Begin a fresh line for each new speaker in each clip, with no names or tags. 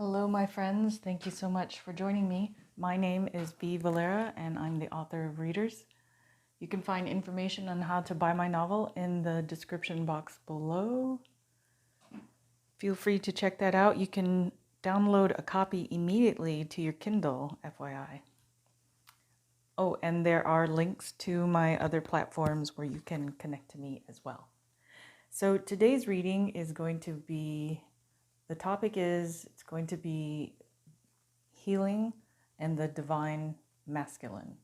Hello, my friends. Thank you so much for joining me. My name is V Valera, and I'm the author of Readers. You can find information on how to buy my novel in the description box below. Feel free to check that out. You can download a copy immediately to your Kindle, FYI. Oh, and there are links to my other platforms where you can connect to me as well. So today's reading is going to be, the topic is, it's going to be healing and the divine masculine.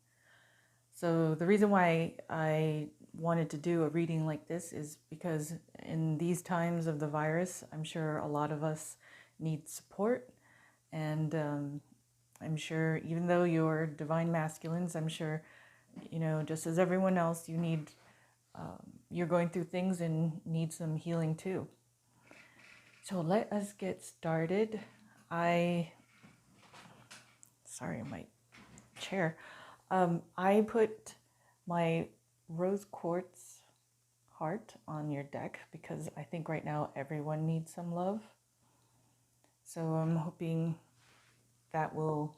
So the reason why I wanted to do a reading like this is because in these times of the virus, I'm sure a lot of us need support. And I'm sure even though you're divine masculines, I'm sure, just as everyone else, you're going through things and need some healing too. So let us get started. Sorry, my chair. I put my rose quartz heart on your deck because I think right now everyone needs some love. So I'm hoping that will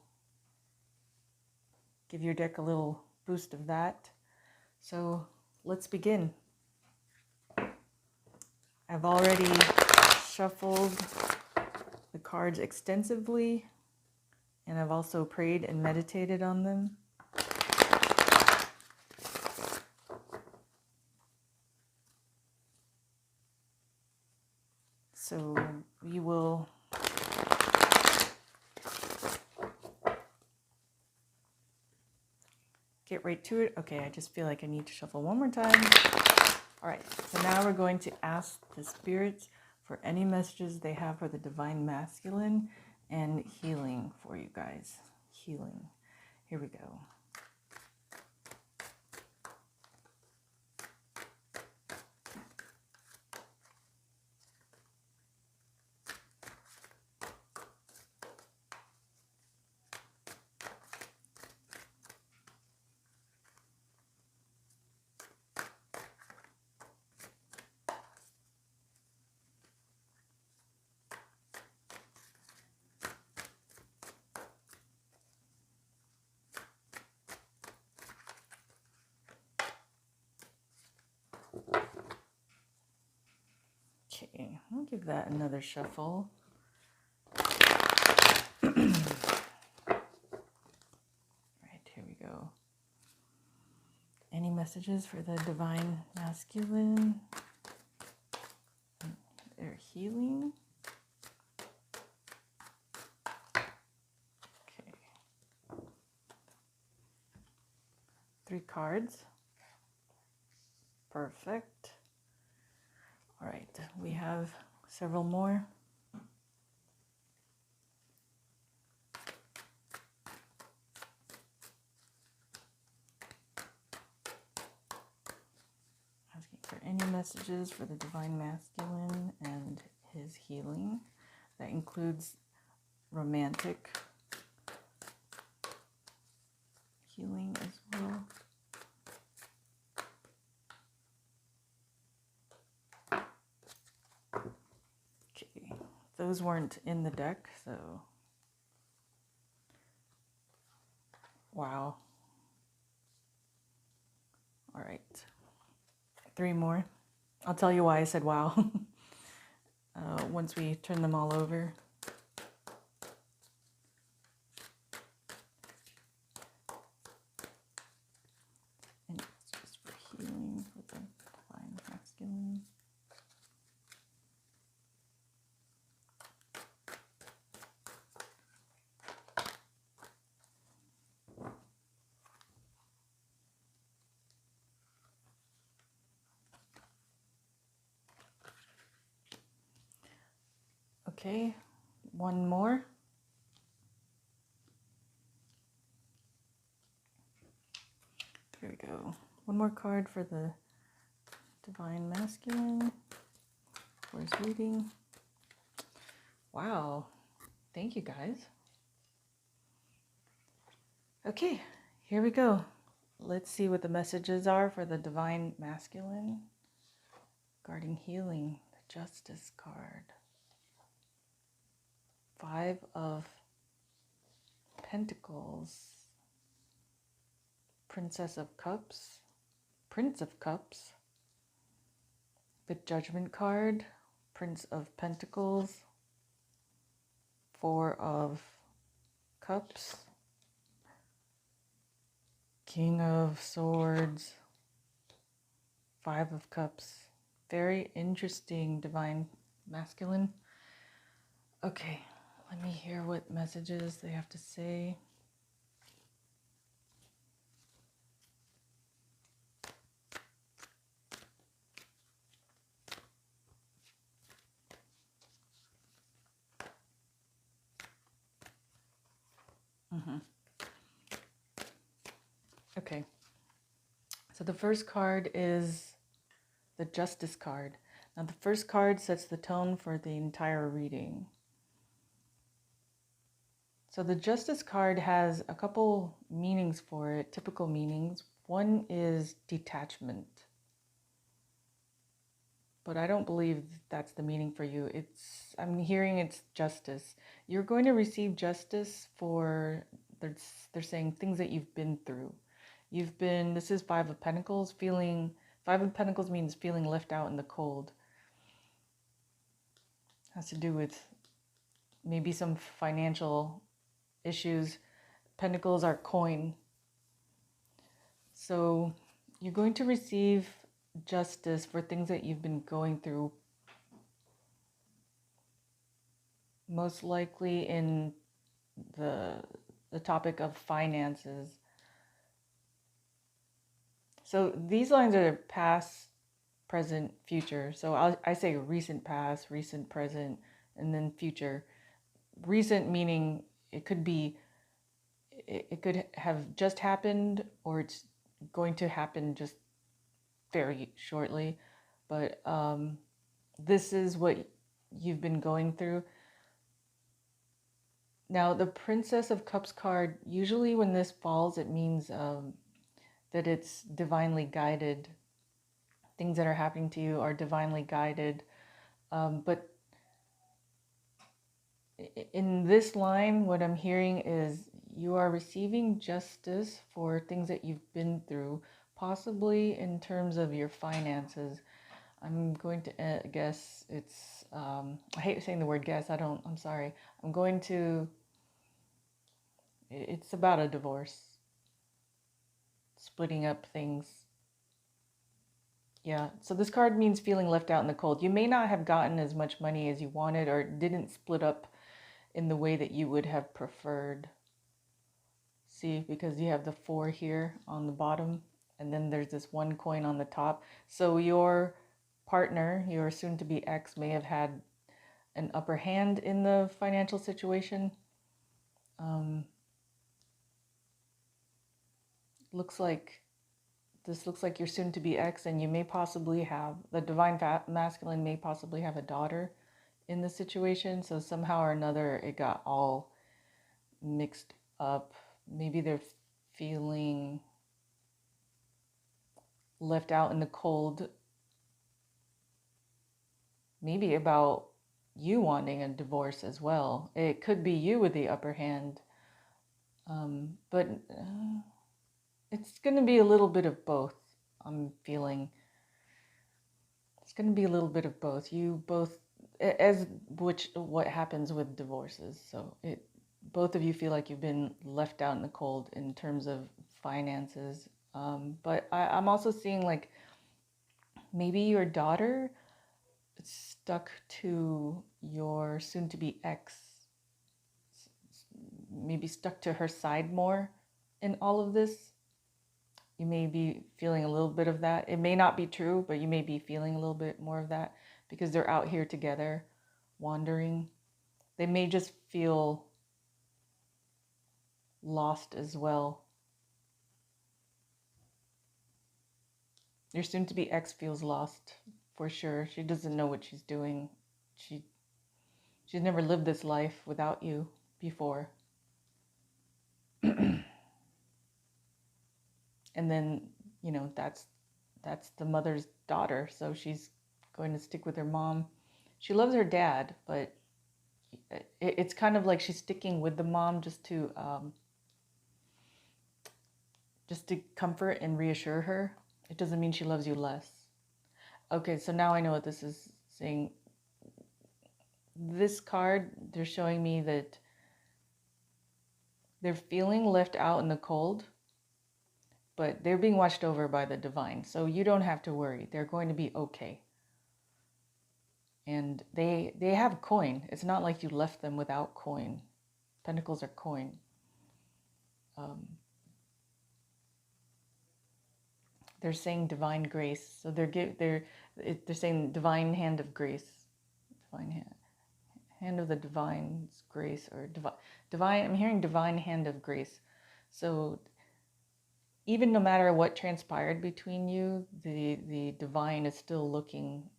give your deck a little boost of that. So let's begin. I've already shuffled the cards extensively, and I've also prayed and meditated on them. So we will get right to it. Okay, I just feel like I need to shuffle one more time. All right, so now we're going to ask the spirits for any messages they have for the divine masculine and healing for you guys. Healing. Here we go. Okay, I'll give that another shuffle. All right, here we go. Any messages for the divine masculine? Their healing? Okay. 3 cards. Perfect. All right, we have several more. Asking for any messages for the divine masculine and his healing. That includes romantic healing as well. Okay, those weren't in the deck, so wow. All right, 3 more. I'll tell you why I said wow once we turn them all over. And it's just for healing for the divine masculine. Okay, one more. Here we go. One more card for the divine masculine for his reading. Wow, thank you guys. Okay, here we go. Let's see what the messages are for the divine masculine regarding healing. The Justice card. Five of Pentacles, Princess of Cups, Prince of Cups, the Judgment card, Prince of Pentacles, Four of Cups, King of Swords, Five of Cups. Very interesting, Divine Masculine. Okay, let me hear what messages they have to say. Okay, so the first card is the Justice card. Now the first card sets the tone for the entire reading. So the Justice card has a couple meanings for it, typical meanings. One is detachment. But I don't believe that's the meaning for you. I'm hearing it's justice. You're going to receive justice for, they're saying things that you've been through. This is Five of Pentacles, Five of Pentacles means feeling left out in the cold. Has to do with maybe some financial issues. Pentacles are coin. So you're going to receive justice for things that you've been going through. Most likely in the topic of finances. So these lines are past, present, future. So I say recent past, recent present, and then future. Recent meaning it could have just happened, or it's going to happen just very shortly. But this is what you've been going through. Now, the Princess of Cups card, usually when this falls, it means that it's divinely guided. Things that are happening to you are divinely guided. But in this line, what I'm hearing is you are receiving justice for things that you've been through, possibly in terms of your finances. I'm going to guess it's, I hate saying the word guess, I'm sorry. It's about a divorce, splitting up things. Yeah, so this card means feeling left out in the cold. You may not have gotten as much money as you wanted, or didn't split up in the way that you would have preferred. See, because you have the 4 here on the bottom, and then there's this 1 coin on the top. So your partner, your soon-to-be ex, may have had an upper hand in the financial situation. This looks like your soon-to-be ex, and you may possibly have, the Divine Masculine may possibly have a daughter in the situation. So somehow or another, it got all mixed up. Maybe they're feeling left out in the cold. Maybe about you wanting a divorce as well. It could be you with the upper hand. But it's going to be a little bit of both. I'm feeling it's going to be a little bit of both. You both, what happens with divorces. So both of you feel like you've been left out in the cold in terms of finances. But I'm also seeing like maybe your daughter stuck to your soon-to-be ex, maybe stuck to her side more in all of this. You may be feeling a little bit of that. It may not be true, but you may be feeling a little bit more of that because they're out here together, wandering. They may just feel lost as well. Your soon-to-be ex feels lost for sure. She doesn't know what she's doing. She's never lived this life without you before. And then, that's the mother's daughter, so she's going to stick with her mom. She loves her dad, but it's kind of like she's sticking with the mom just to comfort and reassure her. It doesn't mean she loves you less. Okay, so now I know what this is saying. This card, they're showing me that they're feeling left out in the cold, but they're being watched over by the divine. So you don't have to worry. They're going to be okay. And they have coin. It's not like you left them without coin. Pentacles are coin. They're saying divine grace. So they're saying divine hand of grace. Divine hand of the divine's grace, or divine. I'm hearing divine hand of grace. So even no matter what transpired between you, the divine is still looking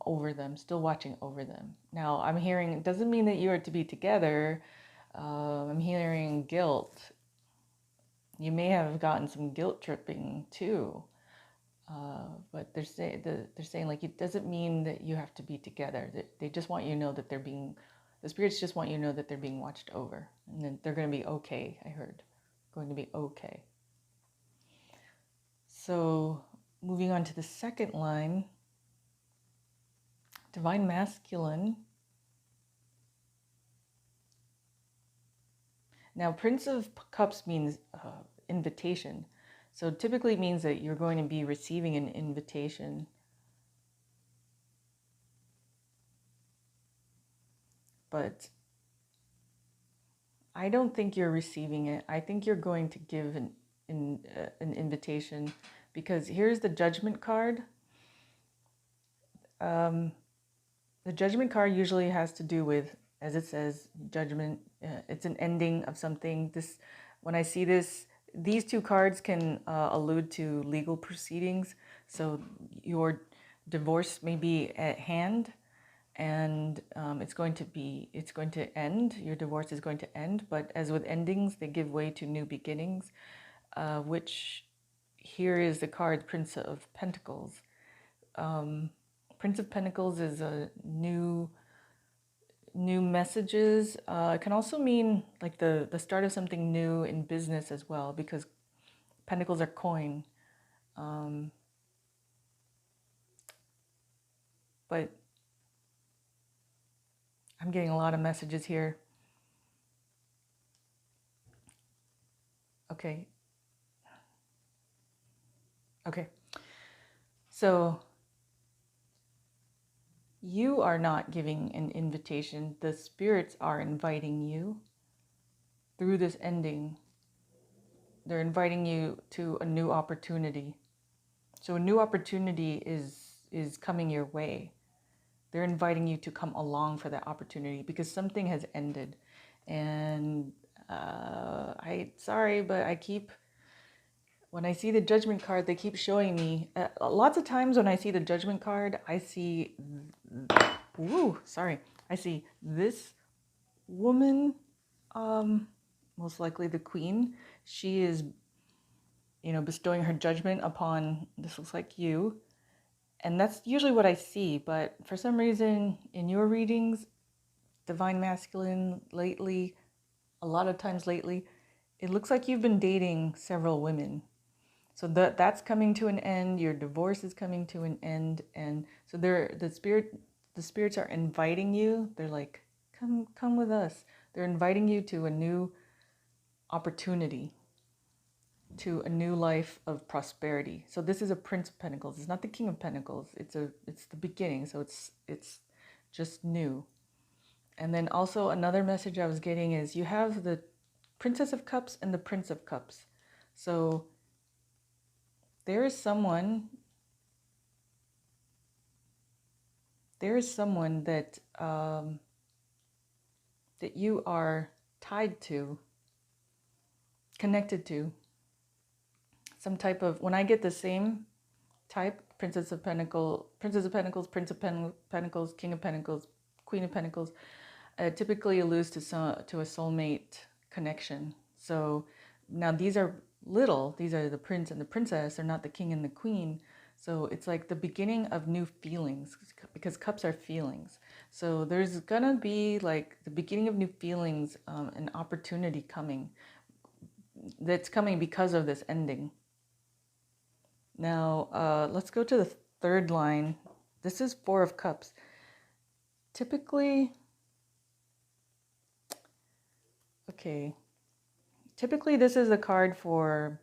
over them, still watching over them. Now, I'm hearing, it doesn't mean that you are to be together. I'm hearing guilt. You may have gotten some guilt tripping too. But they're saying like, it doesn't mean that you have to be together. They just want you to know that the spirits just want you to know that they're being watched over, and then they're going to be okay. I heard, going to be okay. So moving on to the second line, divine masculine. Now, Prince of Cups means invitation. So typically it means that you're going to be receiving an invitation. But I don't think you're receiving it. I think you're going to give an invitation, because here's the Judgment card. The Judgment card usually has to do with, as it says, judgment. It's an ending of something. When I see this, these two cards can allude to legal proceedings. So your divorce may be at hand, and it's going to end. Your divorce is going to end. But as with endings, they give way to new beginnings, which here is the card Prince of Pentacles. Prince of Pentacles is a new messages. It can also mean like the start of something new in business as well, because pentacles are coin. But I'm getting a lot of messages here. Okay. So you are not giving an invitation. The spirits are inviting you through this ending. They're inviting you to a new opportunity. So a new opportunity is coming your way. They're inviting you to come along for that opportunity, because something has ended. And sorry, but when I see the Judgment card, they keep showing me, lots of times when I see the Judgment card, I see, I see this woman, most likely the queen. She is, bestowing her judgment upon, this looks like you. And that's usually what I see. But for some reason, in your readings, divine masculine, a lot of times lately, it looks like you've been dating several women. So that's coming to an end. Your divorce is coming to an end, and so the spirits are inviting you. They're like, come with us. They're inviting you to a new opportunity, to a new life of prosperity. So this is a Prince of Pentacles. It's not the King of Pentacles. It's the beginning. So it's just new. And then also another message I was getting is you have the Princess of Cups and the Prince of Cups. So there is someone that that you are tied to, connected to, some type of, when I get the same type, Princess of Pentacles, Prince of Pentacles, King of Pentacles, Queen of Pentacles, typically alludes to a soulmate connection. So now these are the prince and the princess, they're not the king and the queen. So it's like the beginning of new feelings, because cups are feelings. So there's gonna be like the beginning of new feelings, an opportunity coming that's coming because of this ending. Now, let's go to the third line. This is Four of Cups. Typically, okay, typically this is a card for,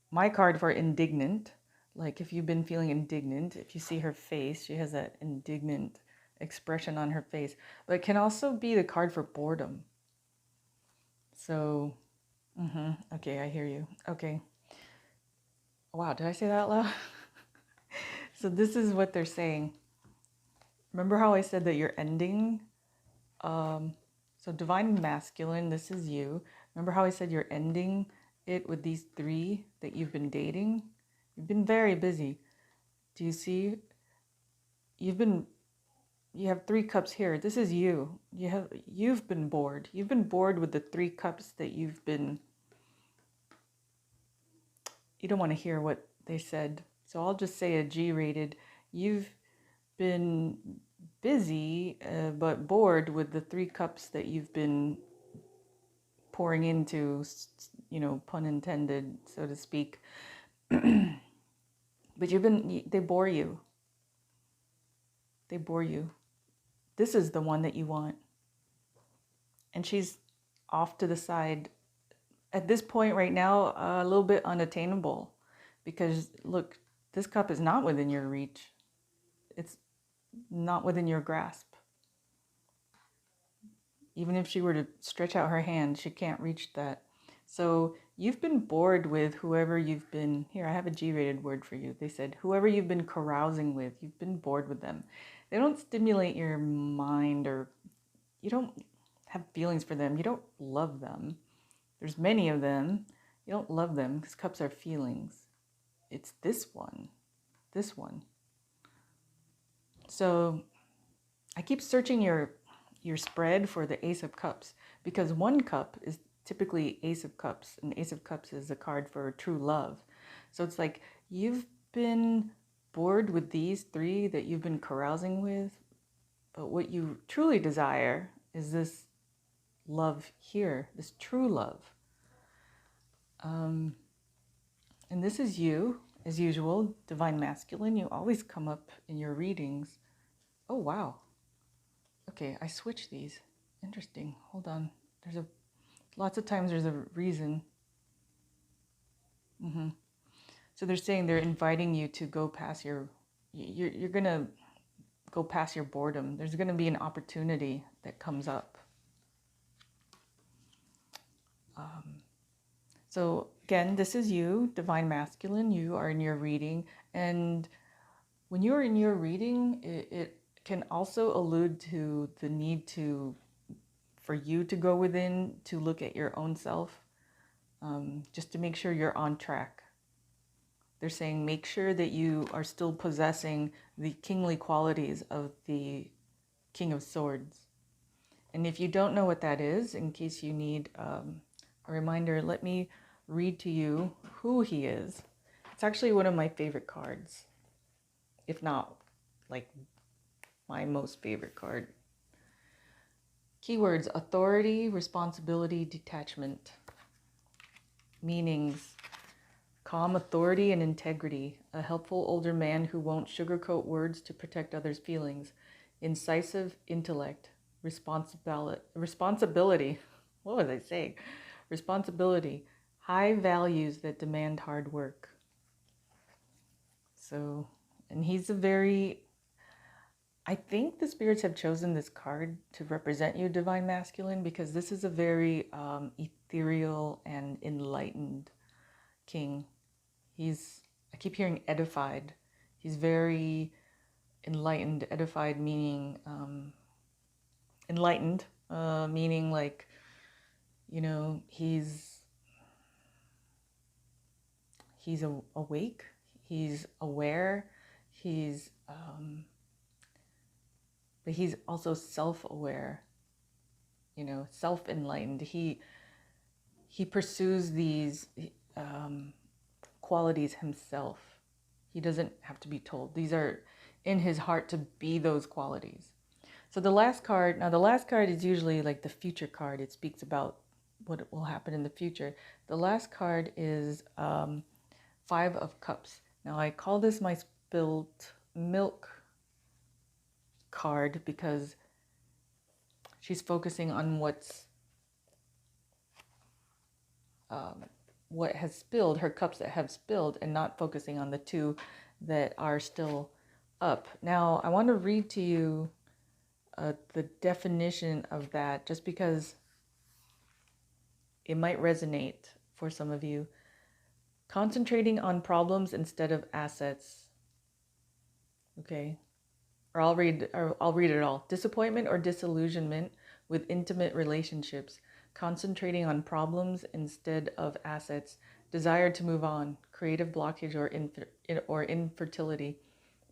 my card for indignant. Like if you've been feeling indignant, if you see her face, she has that indignant expression on her face. But it can also be the card for boredom. So, okay, I hear you. Okay. Wow, did I say that out loud? So this is what they're saying. Remember how I said that you're ending? So divine masculine, this is you. Remember how I said you're ending it with these three that you've been dating? You've been very busy. Do you see? You have three cups here. This is you. You've been bored. You've been bored with the three cups that you don't want to hear what they said. So I'll just say a G-rated. You've been busy, but bored with the three cups that you've been pouring into, pun intended, so to speak. But they bore you. They bore you. This is the one that you want. And she's off to the side. At this point right now, a little bit unattainable. Because look, this cup is not within your reach. It's not within your grasp. Even if she were to stretch out her hand, she can't reach that. So you've been bored with whoever you've been, here, I have a G-rated word for you. They said, whoever you've been carousing with, you've been bored with them. They don't stimulate your mind, or you don't have feelings for them. You don't love them. There's many of them. You don't love them because cups are feelings. It's this one. So I keep searching your spread for the Ace of Cups, because one cup is typically Ace of Cups, and Ace of Cups is a card for true love. So it's like you've been bored with these three that you've been carousing with, but what you truly desire is this love here, this true love. And this is you, as usual, divine masculine. You always come up in your readings. Oh, wow. Okay, I switched these. Interesting. Hold on. Lots of times there's a reason. So they're saying they're inviting you to go past you're going to go past your boredom. There's going to be an opportunity that comes up. So again, this is you, divine masculine. You are in your reading. And when you're in your reading, it can also allude to the need for you to go within, to look at your own self, just to make sure you're on track. They're saying make sure that you are still possessing the kingly qualities of the King of Swords. And if you don't know what that is, in case you need a reminder, let me read to you who he is. It's actually one of my favorite cards, if not like my most favorite card. Keywords: authority, responsibility, detachment. Meanings: calm authority and integrity, a helpful older man who won't sugarcoat words to protect others' feelings, incisive intellect, responsibility, what was I saying? Responsibility, high values that demand hard work. So, and he's I think the spirits have chosen this card to represent you, divine masculine, because this is a very ethereal and enlightened king. I keep hearing edified. He's very enlightened. Edified meaning enlightened, meaning like, he's awake, he's aware, but he's also self-aware, self-enlightened. He pursues these qualities himself. He doesn't have to be told. These are in his heart to be those qualities. So the last card, now the last card is usually like the future card. It speaks about what will happen in the future. The last card is Five of Cups. Now I call this my spilt milk card because she's focusing on what has spilled, her cups that have spilled, and not focusing on the two that are still up. Now I want to read to you the definition of that, just because it might resonate for some of you. Concentrating on problems instead of assets. Okay. I'll read it all. Disappointment or disillusionment with intimate relationships. Concentrating on problems instead of assets. Desire to move on. Creative blockage or infertility.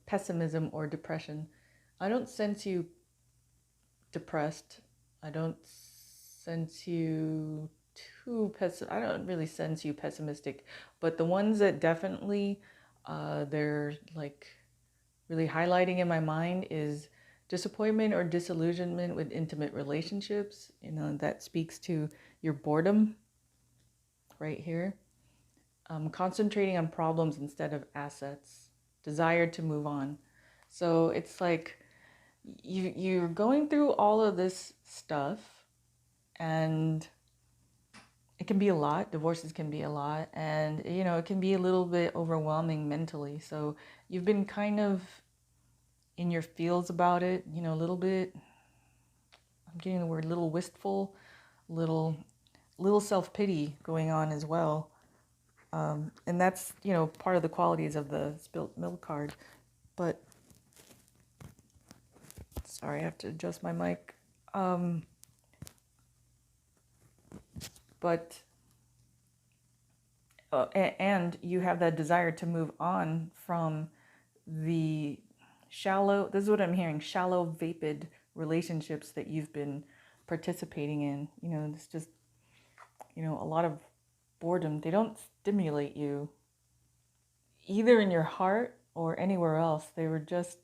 Pessimism or depression. I don't sense you depressed. I don't sense you I don't really sense you pessimistic, but the ones that definitely they're like really highlighting in my mind is disappointment or disillusionment with intimate relationships. You know, that speaks to your boredom right here. Concentrating on problems instead of assets. Desire to move on. So it's like you're going through all of this stuff, and it can be a lot. Divorces can be a lot, and you know, it can be a little bit overwhelming mentally. So you've been kind of in your feels about it, you know, a little bit, I'm getting the word, little wistful, little self-pity going on as well. And that's, you know, part of the qualities of the spilt milk card. But sorry, I have to adjust my mic. And you have that desire to move on from the shallow, this is what I'm hearing, shallow, vapid relationships that you've been participating in. You know, it's just, you know, a lot of boredom. They don't stimulate you either in your heart or anywhere else. They were just,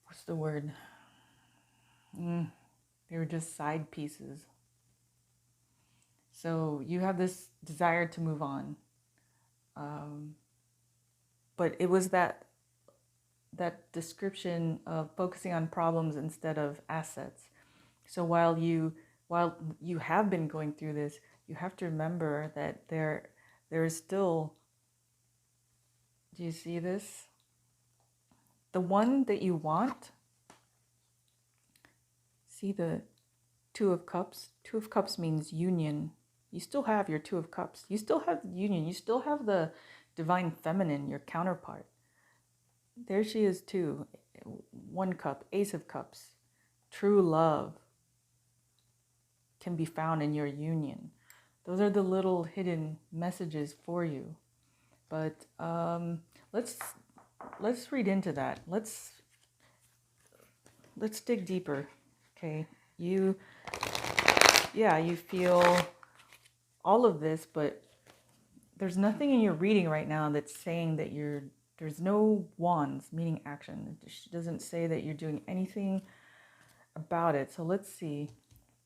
what's the word? They were just side pieces. So you have this desire to move on. But it was that description of focusing on problems instead of assets. So while you have been going through this, you have to remember that there is still, do you see this? The one that you want, see the Two of Cups? Two of Cups means union. You still have your Two of Cups. You still have the union. You still have the divine feminine, your counterpart. There she is too. One cup, Ace of Cups. True love can be found in your union. Those are the little hidden messages for you. But let's read into that. Let's dig deeper. Okay, you feel all of this, but there's nothing in your reading right now that's saying that there's no wands, meaning action. It doesn't say that you're doing anything about it. So let's see.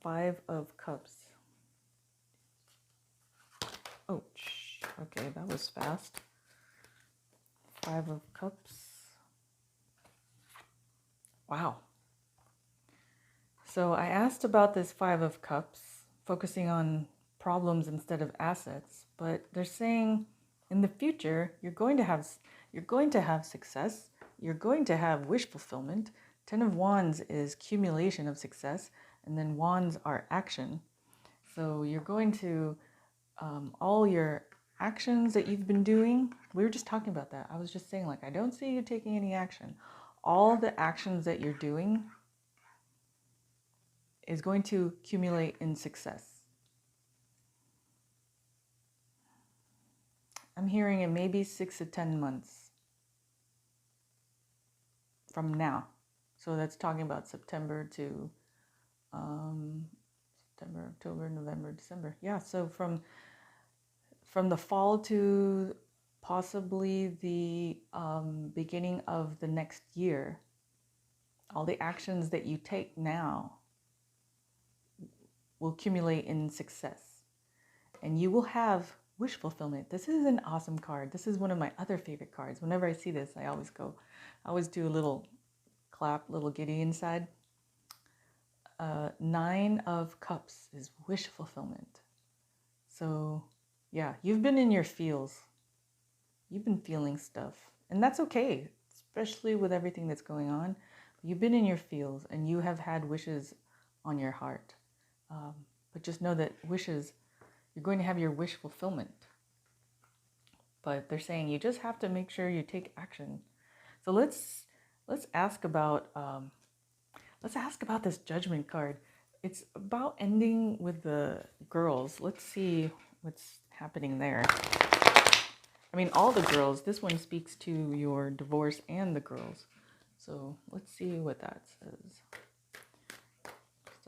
Five of Cups. Oh, okay, that was fast. Five of Cups. Wow. So I asked about this Five of Cups, focusing on problems instead of assets, but they're saying in the future you're going to have success, you're going to have wish fulfillment. Ten of Wands is accumulation of success, and then Wands are action. So you're going to all your actions that you've been doing. We were just talking about that. I was just saying, like, I don't see you taking any action. All the actions that you're doing is going to accumulate in success. I'm hearing it maybe 6 to 10 months from now. So that's talking about September to September, October, November, December. Yeah, so from from the fall to possibly the beginning of the next year, all the actions that you take now will accumulate in success, and you will have wish fulfillment. This is an awesome card. This is one of my other favorite cards. Whenever I see this, I always do a little clap, little giddy inside. 9 of Cups is wish fulfillment. So yeah, you've been in your feels. You've been feeling stuff, and that's okay, especially with everything that's going on. You've been in your feels, and you have had wishes on your heart. But just know that wishes, you're going to have your wish fulfillment. But they're saying you just have to make sure you take action. So let's ask about this Judgment card. It's about ending with the girls. Let's see what's happening there. I mean, all the girls. This one speaks to your divorce and the girls. So let's see what that says. Tell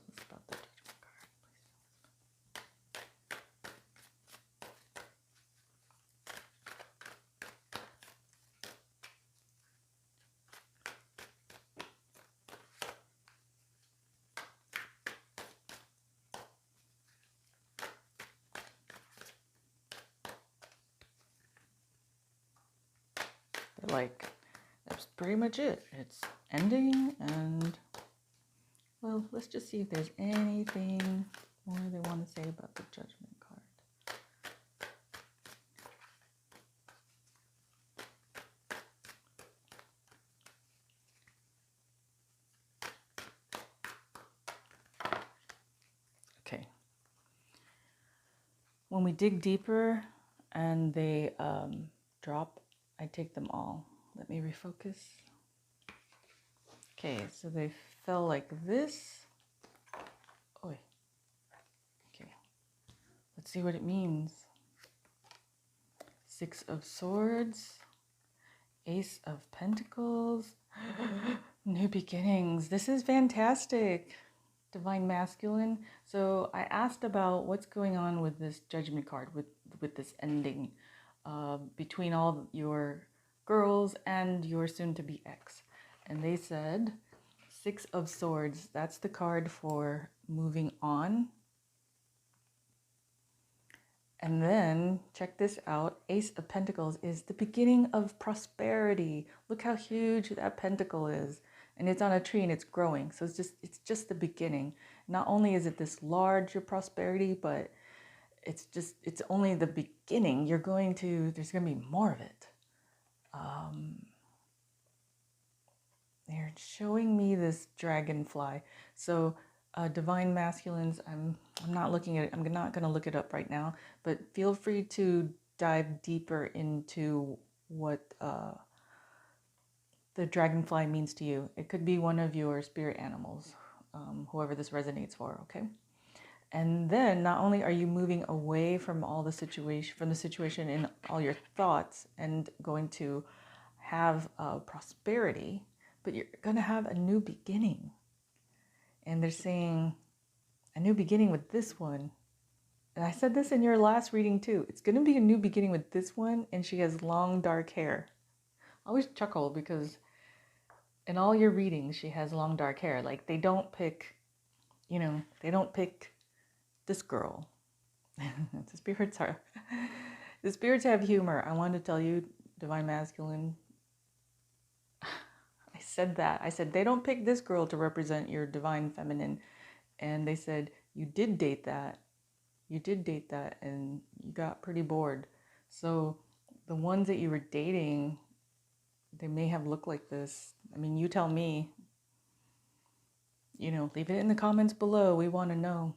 us about the Judgment card, please. Like, that's pretty much it. It's ending, and well, let's just see if there's anything more they want to say about the Judgment card. Okay. When we dig deeper and they drop, I take them all. Let me refocus. Okay, so they fell like this. Oi. Okay, let's see what it means. 6 of Swords, Ace of Pentacles, new beginnings. This is fantastic. Divine Masculine. So I asked about what's going on with this Judgment card, with this ending between all your girls and your soon-to-be ex. And they said 6 of Swords, that's the card for moving on. And then check this out, Ace of Pentacles is the beginning of prosperity. Look how huge that pentacle is. And it's on a tree and it's growing. So it's just the beginning. Not only is it this large prosperity, but it's only the beginning. There's going to be more of it. They're showing me this dragonfly. So Divine Masculines, I'm not looking at it. I'm not going to look it up right now, but feel free to dive deeper into what the dragonfly means to you. It could be one of your spirit animals, whoever this resonates for, okay? And then not only are you moving away from the situation in all your thoughts and going to have prosperity, but you're going to have a new beginning. And they're saying a new beginning with this one. And I said this in your last reading too. It's going to be a new beginning with this one, and she has long dark hair. I always chuckle because in all your readings, she has long dark hair. Like they don't pick this girl. The spirits have humor. I wanted to tell you, Divine Masculine. I said that. I said they don't pick this girl to represent your Divine Feminine. And they said, you did date that. You did date that and you got pretty bored. So the ones that you were dating, they may have looked like this. I mean, you tell me. Leave it in the comments below. We want to know.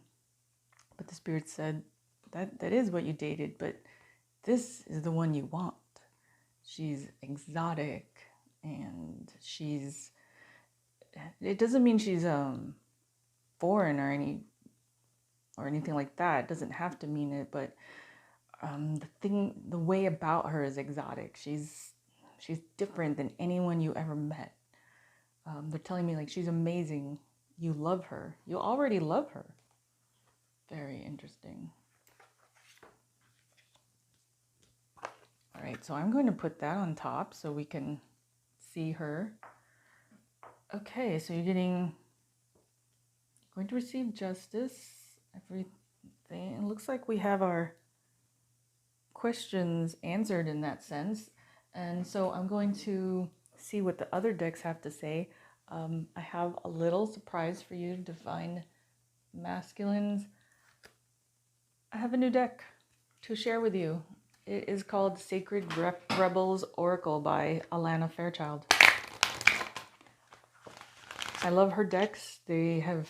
But the Spirit said, that is what you dated, but this is the one you want. She's exotic, and it doesn't mean she's foreign or anything like that. It doesn't have to mean it, but the way about her is exotic. She's different than anyone you ever met. They're telling me like she's amazing. You love her. You already love her. Very interesting. All right, so I'm going to put that on top so we can see her. Okay, so you're going to receive justice, everything. It looks like we have our questions answered in that sense. And so I'm going to see what the other decks have to say. I have a little surprise for you, Divine Masculines. I have a new deck to share with you. It is called Sacred Rebels Oracle by Alana Fairchild. I love her decks. They have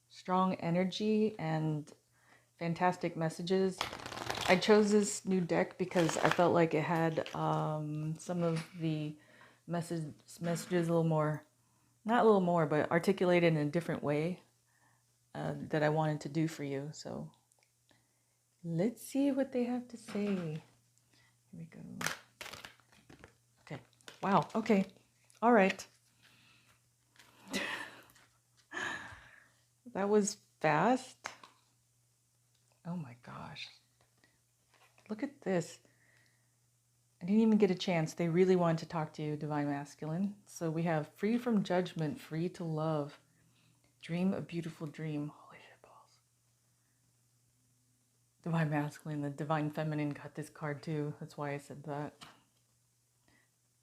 strong energy and fantastic messages. I chose this new deck because I felt like it had some of the messages a little more, not a little more, but articulated in a different way that I wanted to do for you. So let's see what they have to say. Here we go. Okay. Wow. Okay. All right. That was fast. Oh my gosh. Look at this. I didn't even get a chance. They really wanted to talk to you, Divine Masculine. So we have free from judgment, free to love. Dream a beautiful dream. Holy shit balls. Divine Masculine, the Divine Feminine got this card too. That's why I said that.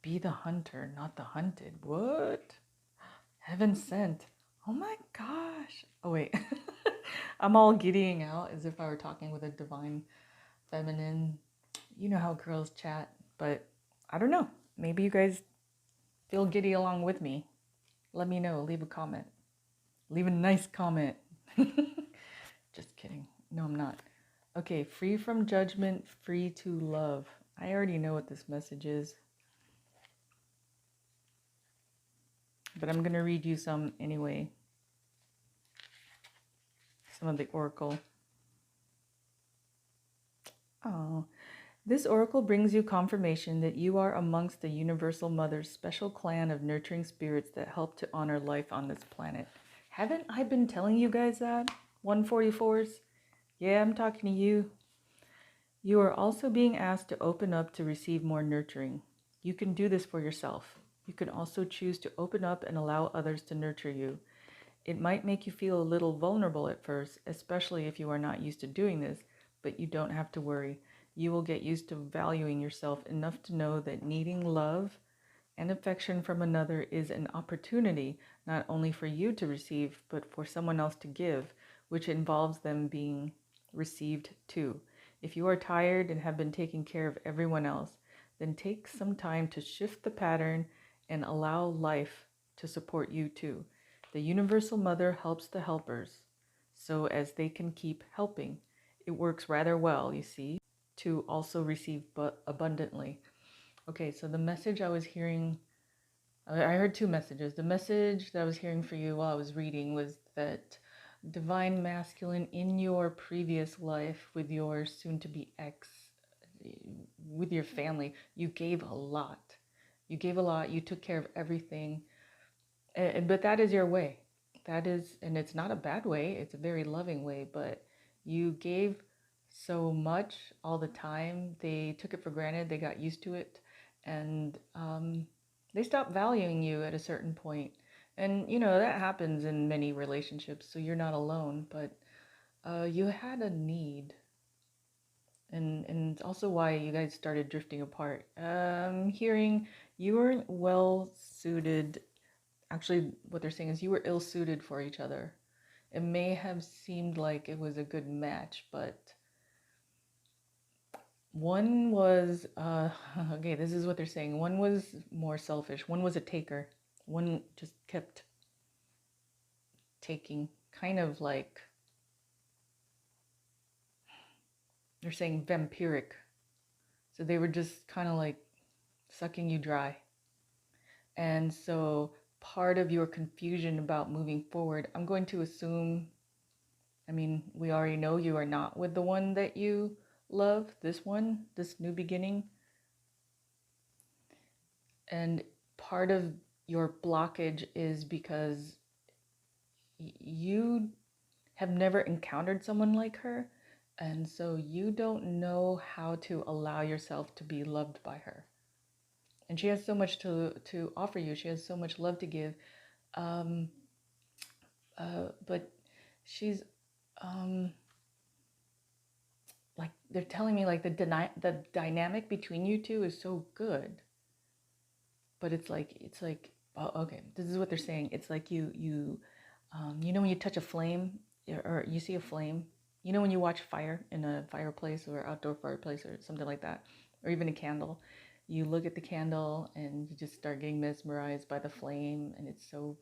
Be the hunter, not the hunted. What? Heaven sent. Oh my gosh. Oh wait. I'm all giddying out as if I were talking with a Divine Feminine. You know how girls chat, but I don't know. Maybe you guys feel giddy along with me. Let me know. Leave a comment. Leave a nice comment. Just kidding. No, I'm not. Okay, free from judgment, free to love. I already know what this message is, but I'm going to read you some anyway. Some of the oracle. Oh, this oracle brings you confirmation that you are amongst the Universal Mother's special clan of nurturing spirits that help to honor life on this planet. Haven't I been telling you guys that? 144s? Yeah, I'm talking to you. You are also being asked to open up to receive more nurturing. You can do this for yourself. You can also choose to open up and allow others to nurture you. It might make you feel a little vulnerable at first, especially if you are not used to doing this, but you don't have to worry. You will get used to valuing yourself enough to know that needing love and affection from another is an opportunity not only for you to receive, but for someone else to give, which involves them being received too. If you are tired and have been taking care of everyone else, then take some time to shift the pattern and allow life to support you too. The Universal Mother helps the helpers, so as they can keep helping. It works rather well, you see, to also receive but abundantly. Okay, so the message I was hearing, I heard two messages. The message that I was hearing for you while I was reading was that Divine Masculine, in your previous life with your soon-to-be ex, with your family, you gave a lot. You gave a lot. You took care of everything. But that is your way. That is, and it's not a bad way. It's a very loving way, but you gave so much all the time. They took it for granted. They got used to it. And they stopped valuing you at a certain point. And, you know, that happens in many relationships, so you're not alone. But you had a need. And also why you guys started drifting apart. Hearing you weren't well suited. Actually, what they're saying is you were ill-suited for each other. It may have seemed like it was a good match, but one was, okay, this is what they're saying. One was more selfish. One was a taker. One just kept taking, kind of like, they're saying vampiric. So they were just kind of like sucking you dry. And so part of your confusion about moving forward, I'm going to assume, I mean, we already know you are not with the one that you love, this one, this new beginning. And part of your blockage is because you have never encountered someone like her. And so you don't know how to allow yourself to be loved by her. And she has so much to offer you. She has so much love to give. Um, but she's like, they're telling me like the dynamic between you two is so good. But it's like oh, okay, this is what they're saying. It's like you know when you touch a flame or you see a flame, you know when you watch fire in a fireplace or outdoor fireplace or something like that, or even a candle, you look at the candle and you just start getting mesmerized by the flame, and it's so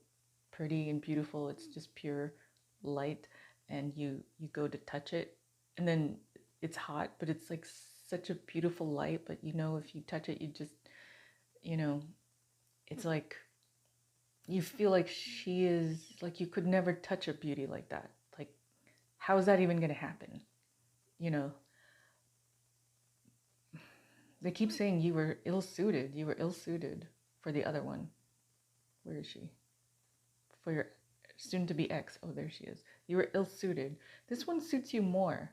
pretty and beautiful. It's just pure light, and you go to touch it, and then it's hot, but it's like such a beautiful light. But you know, if you touch it, you just, you know, it's like you feel like she is like, you could never touch a beauty like that. Like, how is that even going to happen? You know, they keep saying you were ill suited. You were ill suited for the other one. Where is she? For your soon to be ex. Oh, there she is. You were ill suited. This one suits you more,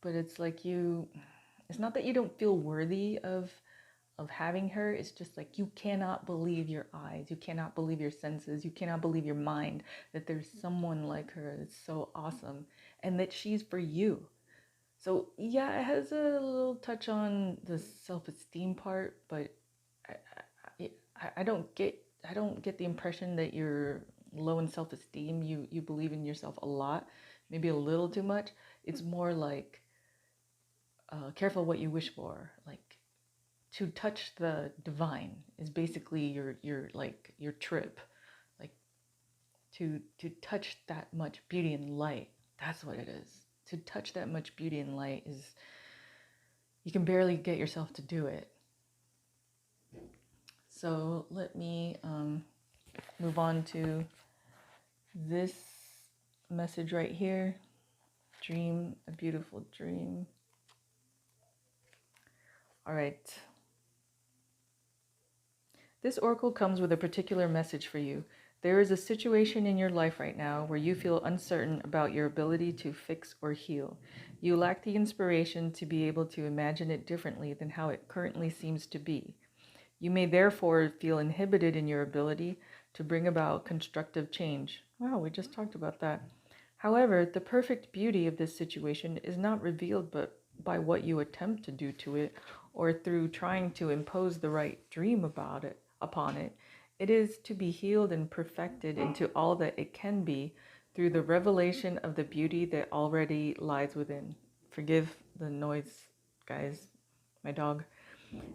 but it's like it's not that you don't feel worthy of having her. It's just like you cannot believe your eyes, you cannot believe your senses, you cannot believe your mind that there's someone like her that's so awesome and that she's for you. So yeah, it has a little touch on the self-esteem part, but I don't get the impression that you're low in self-esteem. You believe in yourself a lot, maybe a little too much. It's more like careful what you wish for. Like, to touch the divine is basically your trip. Like, to touch that much beauty and light, that's what it is. To touch that much beauty and light is, you can barely get yourself to do it. So let me move on to this message right here. Dream a beautiful dream. All right. This oracle comes with a particular message for you. There is a situation in your life right now where you feel uncertain about your ability to fix or heal. You lack the inspiration to be able to imagine it differently than how it currently seems to be. You may therefore feel inhibited in your ability to bring about constructive change. Wow, we just talked about that. However, the perfect beauty of this situation is not revealed but by what you attempt to do to it or through trying to impose the right dream about it upon it. It is to be healed and perfected into all that it can be through the revelation of the beauty that already lies within. Forgive the noise, guys. My dog.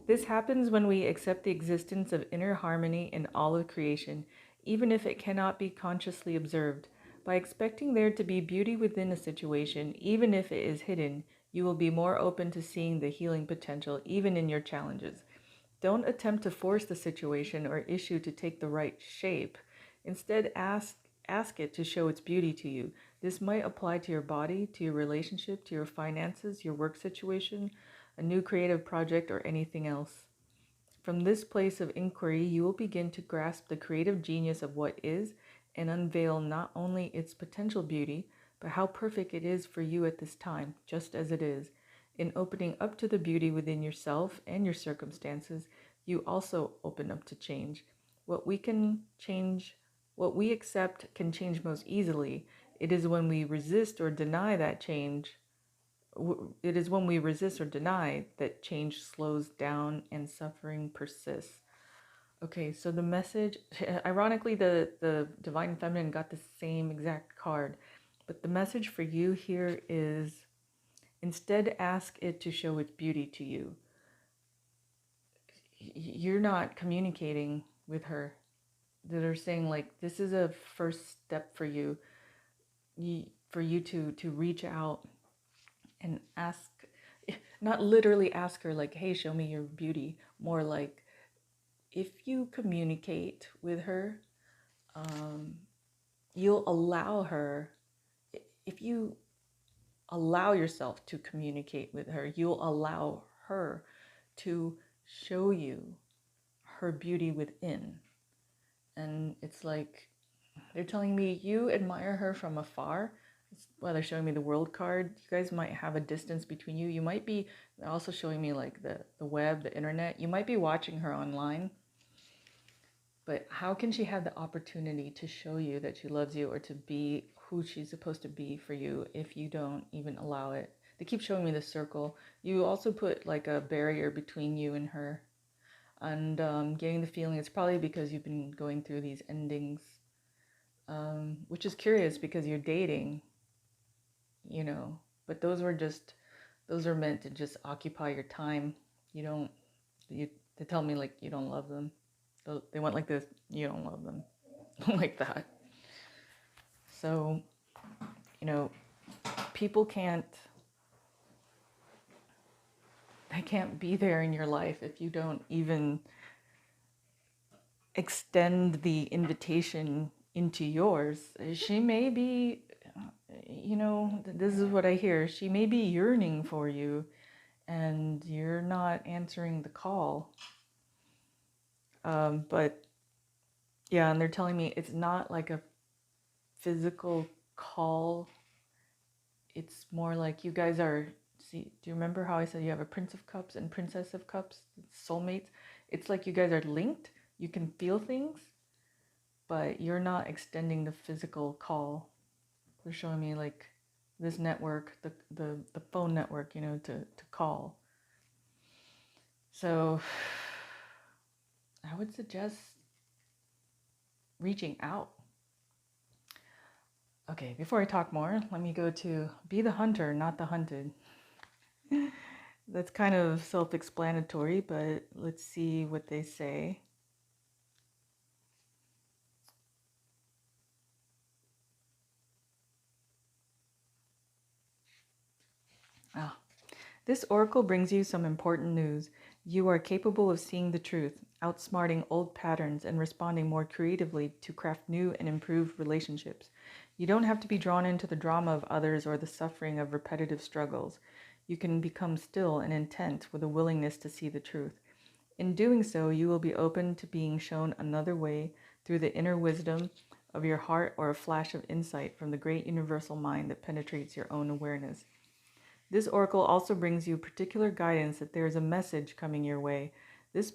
This happens when we accept the existence of inner harmony in all of creation, even if it cannot be consciously observed. By expecting there to be beauty within a situation, even if it is hidden, you will be more open to seeing the healing potential even in your challenges. Don't attempt to force the situation or issue to take the right shape. Instead, ask it to show its beauty to you. This might apply to your body, to your relationship, to your finances, your work situation, a new creative project, or anything else. From this place of inquiry, you will begin to grasp the creative genius of what is and unveil not only its potential beauty, but how perfect it is for you at this time, just as it is. In opening up to the beauty within yourself and your circumstances, you also open up to change. What we can change, what we accept can change most easily. It is when we resist or deny that change it is when we resist or deny that change slows down and suffering persists. Okay, so the message, ironically, the Divine Feminine got the same exact card, but the message for you here is instead ask it to show its beauty to you. You're not communicating with her. They're saying, like, this is a first step for you, for you to reach out and ask, not literally ask her like, hey, show me your beauty, more like, if you communicate with her, you'll allow her, if you allow yourself to communicate with her, you'll allow her to show you her beauty within. And it's like, they're telling me you admire her from afar. Well, they're showing me the world card. You guys might have a distance between you. You might be, they're also showing me like the web, the internet. You might be watching her online, but how can she have the opportunity to show you that she loves you or to be who she's supposed to be for you if you don't even allow it? They keep showing me the circle. You also put like a barrier between you and her. And getting the feeling it's probably because you've been going through these endings, which is curious because you're dating, you know, but those are meant to just occupy your time. You don't, you, they tell me like you don't love them. They went like this, you don't love them, like that. So, you know, people they can't be there in your life if you don't even extend the invitation into yours. She may be, you know, this is what I hear. She may be yearning for you and you're not answering the call. But yeah, and they're telling me it's not like a physical call. It's more like you guys are, see, do you remember how I said you have a Prince of Cups and Princess of Cups, soulmates? It's like you guys are linked. You can feel things, but you're not extending the physical call. They're showing me like this network, the phone network, you know, to call. So I would suggest reaching out. Okay, before I talk more, let me go to be the hunter, not the hunted. That's kind of self-explanatory, but let's see what they say. Ah, this oracle brings you some important news. You are capable of seeing the truth, outsmarting old patterns, and responding more creatively to craft new and improved relationships. You don't have to be drawn into the drama of others or the suffering of repetitive struggles. You can become still and intent with a willingness to see the truth. In doing so, you will be open to being shown another way through the inner wisdom of your heart or a flash of insight from the great universal mind that penetrates your own awareness. This oracle also brings you particular guidance that there is a message coming your way. This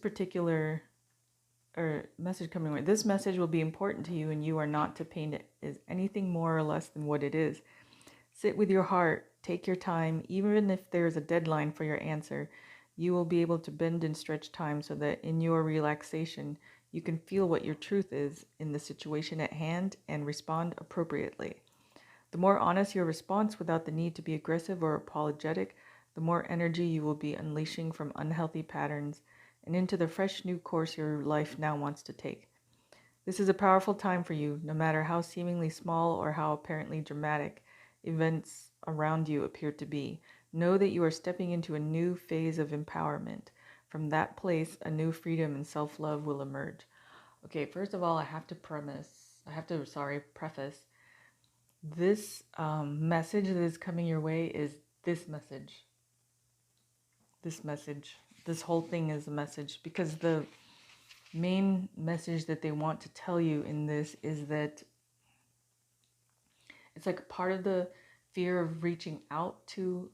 message will be important to you, and you are not to paint it as anything more or less than what it is. Sit with your heart, take your time, even if there is a deadline for your answer. You will be able to bend and stretch time so that in your relaxation, you can feel what your truth is in the situation at hand and respond appropriately. The more honest your response without the need to be aggressive or apologetic, the more energy you will be unleashing from unhealthy patterns and into the fresh new course your life now wants to take. This is a powerful time for you, no matter how seemingly small or how apparently dramatic events around you appear to be. Know that you are stepping into a new phase of empowerment. From that place, a new freedom and self-love will emerge. Okay, first of all, I have to preface this message that is coming your way is this message. This whole thing is a message, because the main message that they want to tell you in this is that it's like part of the fear of reaching out to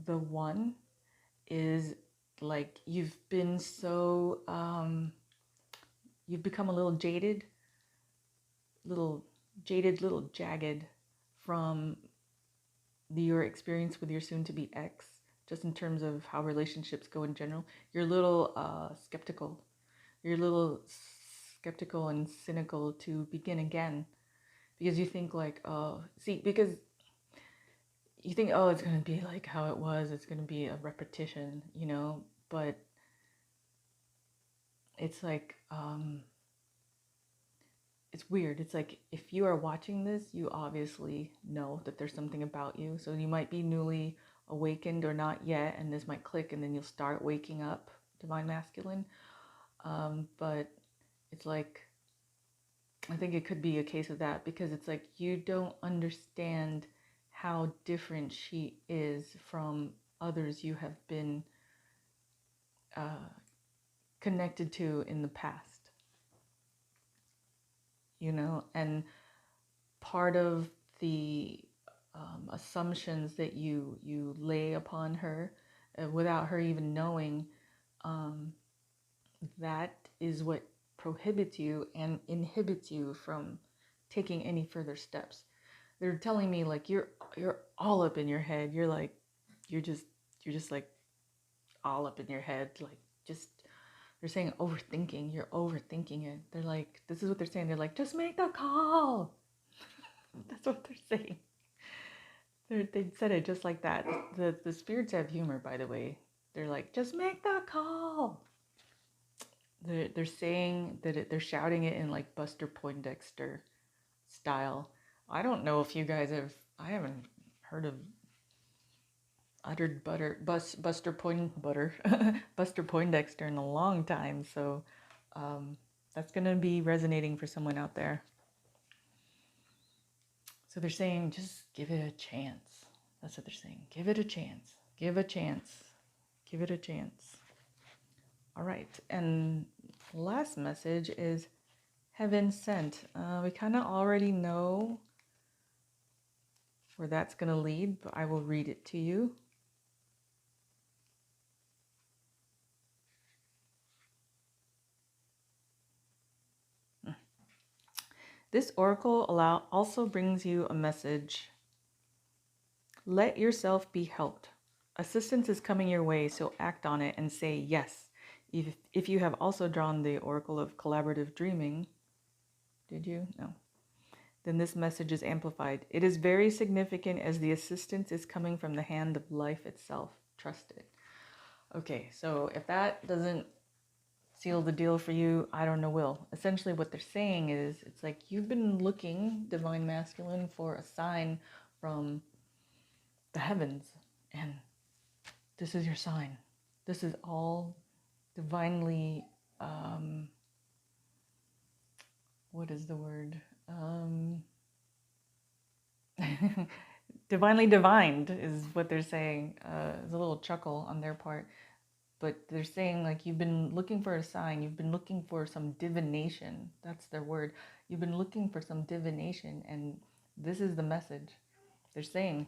the one is like you've been so you've become a little little jagged from your experience with your soon-to-be ex, just in terms of how relationships go in general. You're a little skeptical. You're a little skeptical and cynical to begin again, because you think like, because you think, oh, it's going to be like how it was. It's going to be a repetition, you know, but it's like, it's weird. It's like if you are watching this, you obviously know that there's something about you. So you might be newly awakened or not yet, and this might click, and then you'll start waking up, divine masculine. But it's like, I think it could be a case of that, because it's like you don't understand how different she is from others you have been connected to in the past, you know. And part of the assumptions that you lay upon her without her even knowing. Um, that is what prohibits you and inhibits you from taking any further steps. They're telling me like you're all up in your head. You're just you're just like all up in your head, like just they're saying overthinking. You're overthinking it. They're like, this is what they're saying. They're like, just make the call. That's what they're saying. They said it just like that. The spirits have humor, by the way. They're like, just make the call. They're saying that they're shouting it in like Buster Poindexter style. I don't know if you guys have. I haven't heard of uttered Buster Buster Poindexter in a long time. So that's gonna be resonating for someone out there. So they're saying, just give it a chance. That's what they're saying. Give it a chance. Give a chance. Give it a chance. All right. And last message is heaven sent. We kind of already know where that's going to lead, but I will read it to you. This oracle also brings you a message. Let yourself be helped. Assistance is coming your way, so act on it and say yes. If you have also drawn the oracle of collaborative dreaming, did you? No. Then this message is amplified. It is very significant as the assistance is coming from the hand of life itself. Trust it. Okay, so if that doesn't seal the deal for you, I don't know will. Essentially what they're saying is, it's like you've been looking, divine masculine, for a sign from the heavens, and this is your sign. This is all divinely, what is the word? Divinely divined is what they're saying. It's a little chuckle on their part. But they're saying like you've been looking for a sign. You've been looking for some divination. That's their word. You've been looking for some divination. And this is the message. They're saying,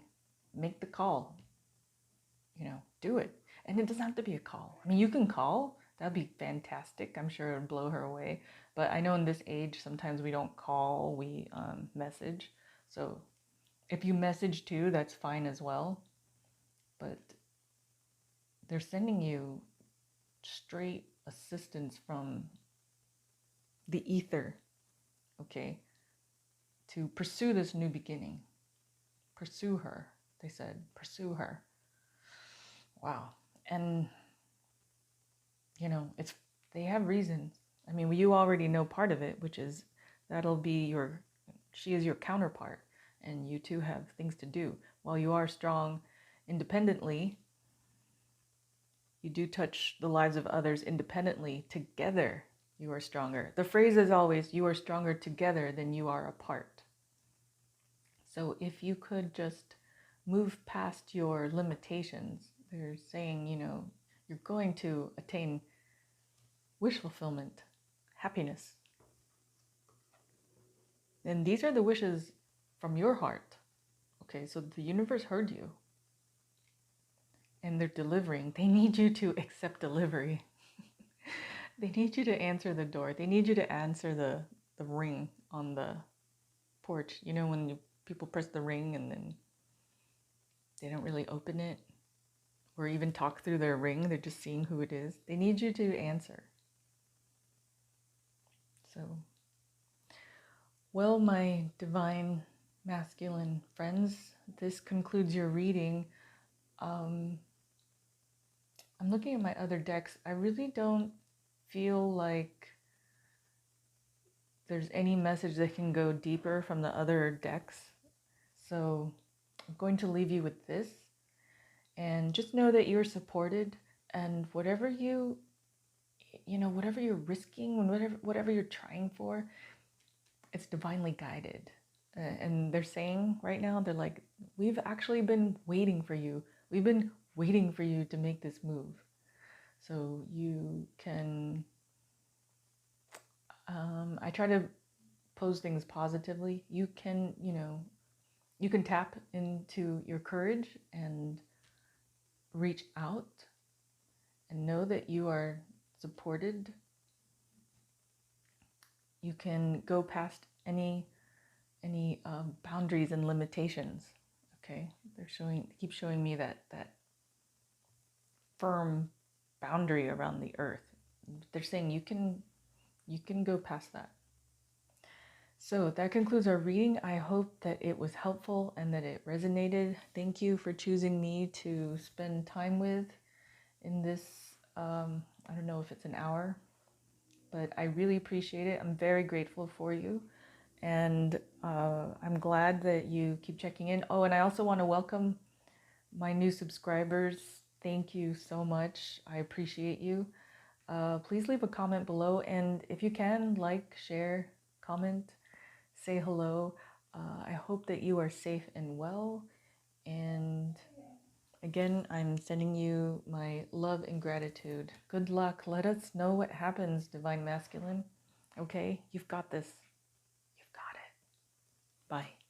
make the call. Do it. And it doesn't have to be a call. I mean, you can call. That'd be fantastic. I'm sure it would blow her away. But I know in this age, sometimes we don't call, we message. So if you message too, that's fine as well. But they're sending you straight assistance from the ether, okay, to pursue this new beginning. Pursue her, they said. Pursue her. Wow. And, they have reasons. I mean, you already know part of it, which is she is your counterpart, and you two have things to do. While you are strong independently, you do touch the lives of others independently. Together, you are stronger. The phrase is always, you are stronger together than you are apart. So if you could just move past your limitations, they're saying, you're going to attain wish fulfillment, happiness. And these are the wishes from your heart. Okay, so the universe heard you. And they're delivering. They need you to accept delivery. They need you to answer the door. They need you to answer the ring on the porch. When people press the ring and then they don't really open it or even talk through their ring. They're just seeing who it is. They need you to answer. So, well, my divine masculine friends, this concludes your reading. I'm looking at my other decks. I really don't feel like there's any message that can go deeper from the other decks. So I'm going to leave you with this. And just know that you're supported, and whatever you're risking, whatever you're trying for, it's divinely guided. And they're saying right now, they're like, we've actually been waiting for you. We've been waiting for you to make this move. So you can, I try to pose things positively. You can, you can tap into your courage and reach out and know that you are supported. You can go past any boundaries and limitations. Okay, keep showing me that firm boundary around the earth. They're saying you can go past that. So that concludes our reading. I hope that it was helpful and that it resonated. Thank you for choosing me to spend time with in this, I don't know if it's an hour, but I really appreciate it. I'm very grateful for you. And I'm glad that you keep checking in. Oh, and I also want to welcome my new subscribers. Thank you so much. I appreciate you. Please leave a comment below. And if you can, like, share, comment, say hello. I hope that you are safe and well. And again, I'm sending you my love and gratitude. Good luck. Let us know what happens, Divine Masculine. Okay? You've got this. You've got it. Bye.